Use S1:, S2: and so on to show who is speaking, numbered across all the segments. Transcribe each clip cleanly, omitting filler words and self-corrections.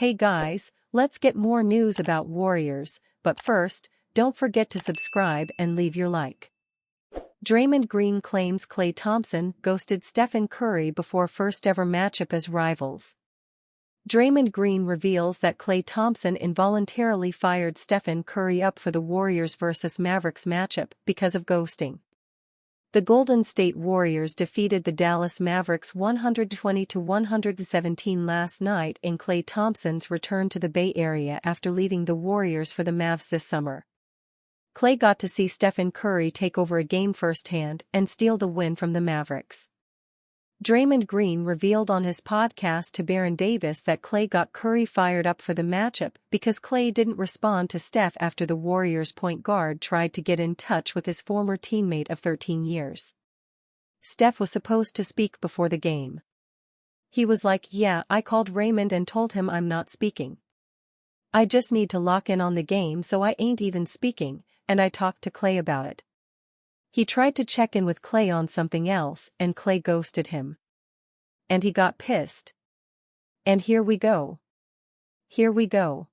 S1: Hey guys, let's get more news about Warriors, but first, don't forget to subscribe and leave your like. Draymond Green claims Klay Thompson ghosted Stephen Curry before first-ever matchup as rivals. Draymond Green reveals that Klay Thompson involuntarily fired Stephen Curry up for the Warriors vs Mavericks matchup because of ghosting. The Golden State Warriors defeated the Dallas Mavericks 120-117 last night in Klay Thompson's return to the Bay Area after leaving the Warriors for the Mavs this summer. Klay got to see Stephen Curry take over a game firsthand and steal the win from the Mavericks. Draymond Green revealed on his podcast to Baron Davis that Klay got Curry fired up for the matchup because Klay didn't respond to Steph after the Warriors' point guard tried to get in touch with his former teammate of 13 years. Steph was supposed to speak before the game. He was like, "Yeah, I called Raymond and told him I'm not speaking. I just need to lock in on the game, so I ain't even speaking, and I talked to Klay about it." He tried to check in with Klay on something else and Klay ghosted him. And he got pissed. And here we go. Here we go.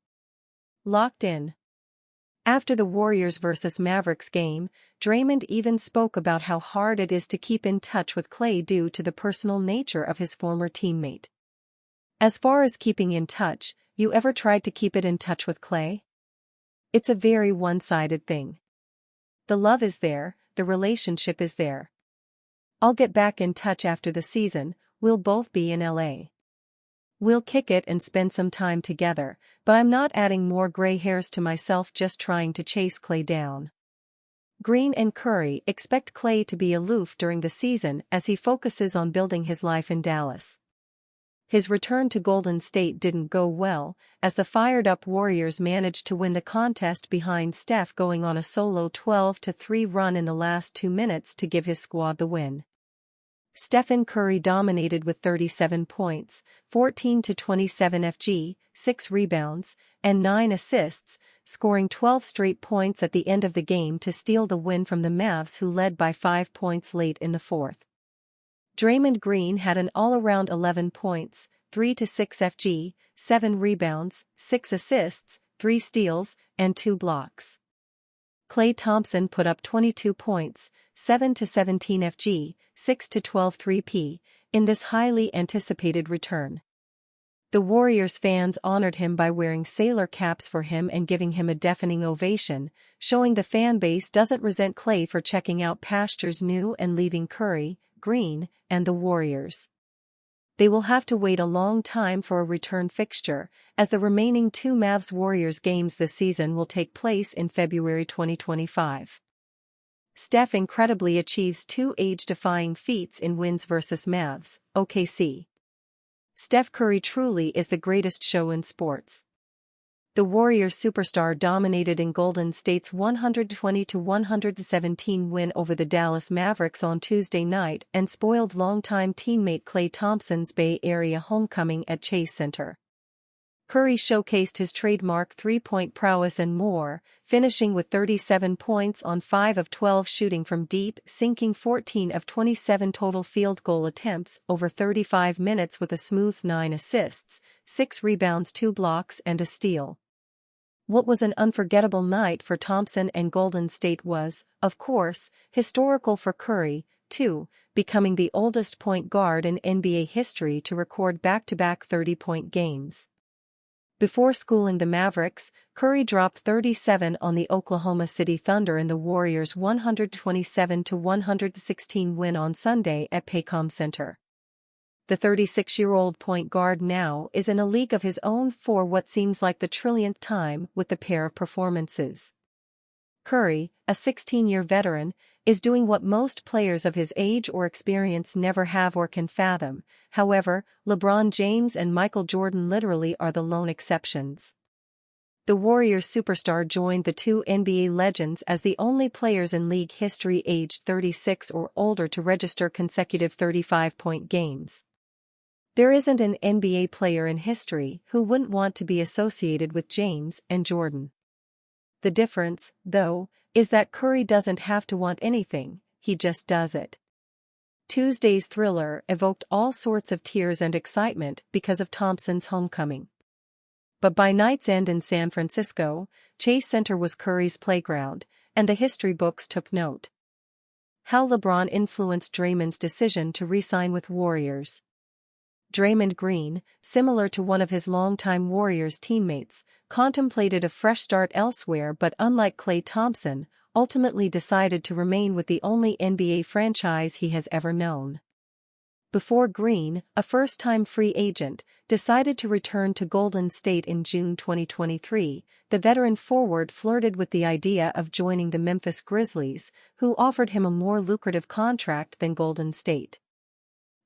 S1: Locked in. After the Warriors vs Mavericks game, Draymond even spoke about how hard it is to keep in touch with Klay due to the personal nature of his former teammate. As far as keeping in touch, you ever tried to keep it in touch with Klay? It's a very one-sided thing. The love is there, the relationship is there. I'll get back in touch after the season, we'll both be in LA. We'll kick it and spend some time together, but I'm not adding more gray hairs to myself just trying to chase Klay down. Green and Curry expect Klay to be aloof during the season as he focuses on building his life in Dallas. His return to Golden State didn't go well, as the fired-up Warriors managed to win the contest behind Steph going on a solo 12-3 run in the last 2 minutes to give his squad the win. Stephen Curry dominated with 37 points, 14-27 FG, 6 rebounds, and 9 assists, scoring 12 straight points at the end of the game to steal the win from the Mavs, who led by 5 points late in the fourth. Draymond Green had an all-around 11 points, 3-6 FG, 7 rebounds, 6 assists, 3 steals, and 2 blocks. Klay Thompson put up 22 points, 7-17 FG, 6-12 3P, in this highly anticipated return. The Warriors fans honored him by wearing sailor caps for him and giving him a deafening ovation, showing the fan base doesn't resent Klay for checking out pastures new and leaving Curry, Green, and the Warriors. They will have to wait a long time for a return fixture, as the remaining 2 Mavs-Warriors games this season will take place in February 2025. Steph incredibly achieves 2 age-defying feats in wins vs Mavs, OKC. Steph Curry truly is the greatest show in sports. The Warriors superstar dominated in Golden State's 120-117 win over the Dallas Mavericks on Tuesday night and spoiled longtime teammate Klay Thompson's Bay Area homecoming at Chase Center. Curry showcased his trademark three-point prowess and more, finishing with 37 points on 5 of 12 shooting from deep, sinking 14 of 27 total field goal attempts over 35 minutes with a smooth 9 assists, 6 rebounds, 2 blocks, and a steal. What was an unforgettable night for Thompson and Golden State was, of course, historical for Curry, too, becoming the oldest point guard in NBA history to record back-to-back 30-point games. Before schooling the Mavericks, Curry dropped 37 on the Oklahoma City Thunder in the Warriors' 127-116 win on Sunday at Paycom Center. The 36-year-old point guard now is in a league of his own for what seems like the trillionth time with the pair of performances. Curry, a 16-year veteran, is doing what most players of his age or experience never have or can fathom. However, LeBron James and Michael Jordan literally are the lone exceptions. The Warriors superstar joined the 2 NBA legends as the only players in league history aged 36 or older to register consecutive 35-point games. There isn't an NBA player in history who wouldn't want to be associated with James and Jordan. The difference, though, is that Curry doesn't have to want anything, he just does it. Tuesday's thriller evoked all sorts of tears and excitement because of Thompson's homecoming. But by night's end in San Francisco, Chase Center was Curry's playground, and the history books took note. How LeBron influenced Draymond's decision to re-sign with Warriors. Draymond Green, similar to one of his longtime Warriors teammates, contemplated a fresh start elsewhere but unlike Klay Thompson, ultimately decided to remain with the only NBA franchise he has ever known. Before Green, a first-time free agent, decided to return to Golden State in June 2023, the veteran forward flirted with the idea of joining the Memphis Grizzlies, who offered him a more lucrative contract than Golden State.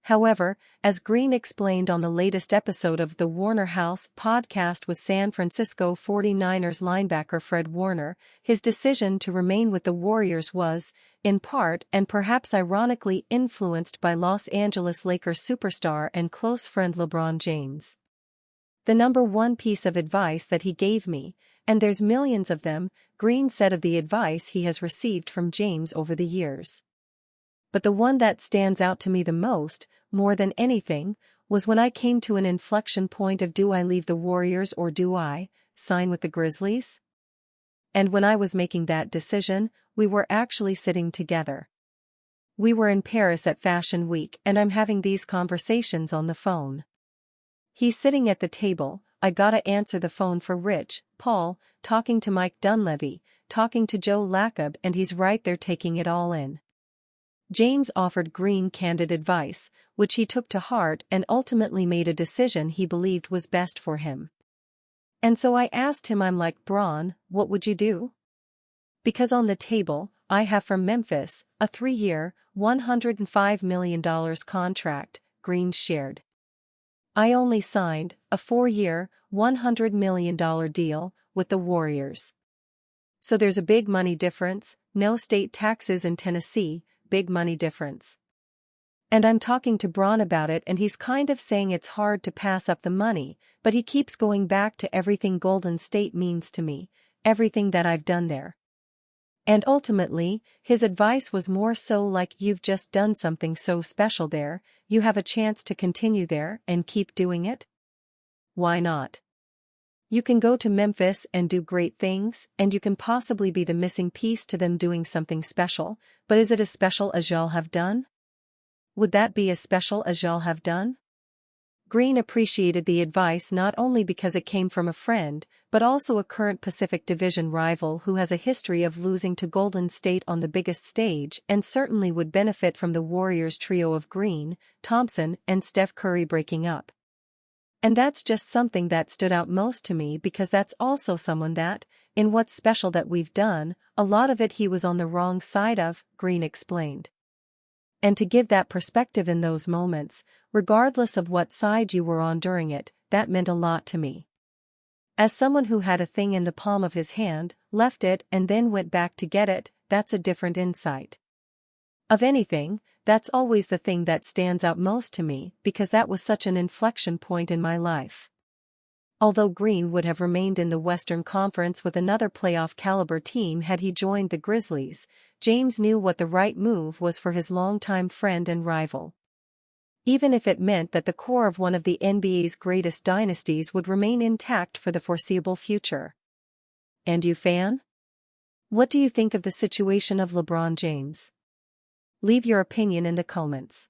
S1: However, as Green explained on the latest episode of the Warner House podcast with San Francisco 49ers linebacker Fred Warner, his decision to remain with the Warriors was, in part and perhaps ironically, influenced by Los Angeles Lakers superstar and close friend LeBron James. The number one piece of advice that he gave me, and there's millions of them, Green said of the advice he has received from James over the years. But the one that stands out to me the most, more than anything, was when I came to an inflection point of do I leave the Warriors or do I sign with the Grizzlies? And when I was making that decision, we were actually sitting together. We were in Paris at Fashion Week and I'm having these conversations on the phone. He's sitting at the table, I gotta answer the phone for Rich, Paul, talking to Mike Dunleavy, talking to Joe Lacob, and he's right there taking it all in. James offered Green candid advice, which he took to heart and ultimately made a decision he believed was best for him. And so I asked him, I'm like, Bron, what would you do? Because on the table, I have from Memphis, a 3-year, $105 million contract, Green shared. I only signed a 4-year, $100 million deal with the Warriors. So there's a big money difference, no state taxes in Tennessee, big money difference. And I'm talking to Bron about it and he's kind of saying it's hard to pass up the money, but he keeps going back to everything Golden State means to me, everything that I've done there. And ultimately, his advice was more so like you've just done something so special there, you have a chance to continue there and keep doing it? Why not? You can go to Memphis and do great things, and you can possibly be the missing piece to them doing something special, but is it as special as y'all have done? Would that be as special as y'all have done? Green appreciated the advice not only because it came from a friend, but also a current Pacific Division rival who has a history of losing to Golden State on the biggest stage and certainly would benefit from the Warriors' trio of Green, Thompson, and Steph Curry breaking up. And that's just something that stood out most to me because that's also someone that, in what's special that we've done, a lot of it he was on the wrong side of, Green explained. And to give that perspective in those moments, regardless of what side you were on during it, that meant a lot to me. As someone who had a thing in the palm of his hand, left it and then went back to get it, that's a different insight. Of anything, that's always the thing that stands out most to me because that was such an inflection point in my life. Although Green would have remained in the Western Conference with another playoff-caliber team had he joined the Grizzlies, James knew what the right move was for his longtime friend and rival. Even if it meant that the core of one of the NBA's greatest dynasties would remain intact for the foreseeable future. And you, fan? What do you think of the situation of LeBron James? Leave your opinion in the comments.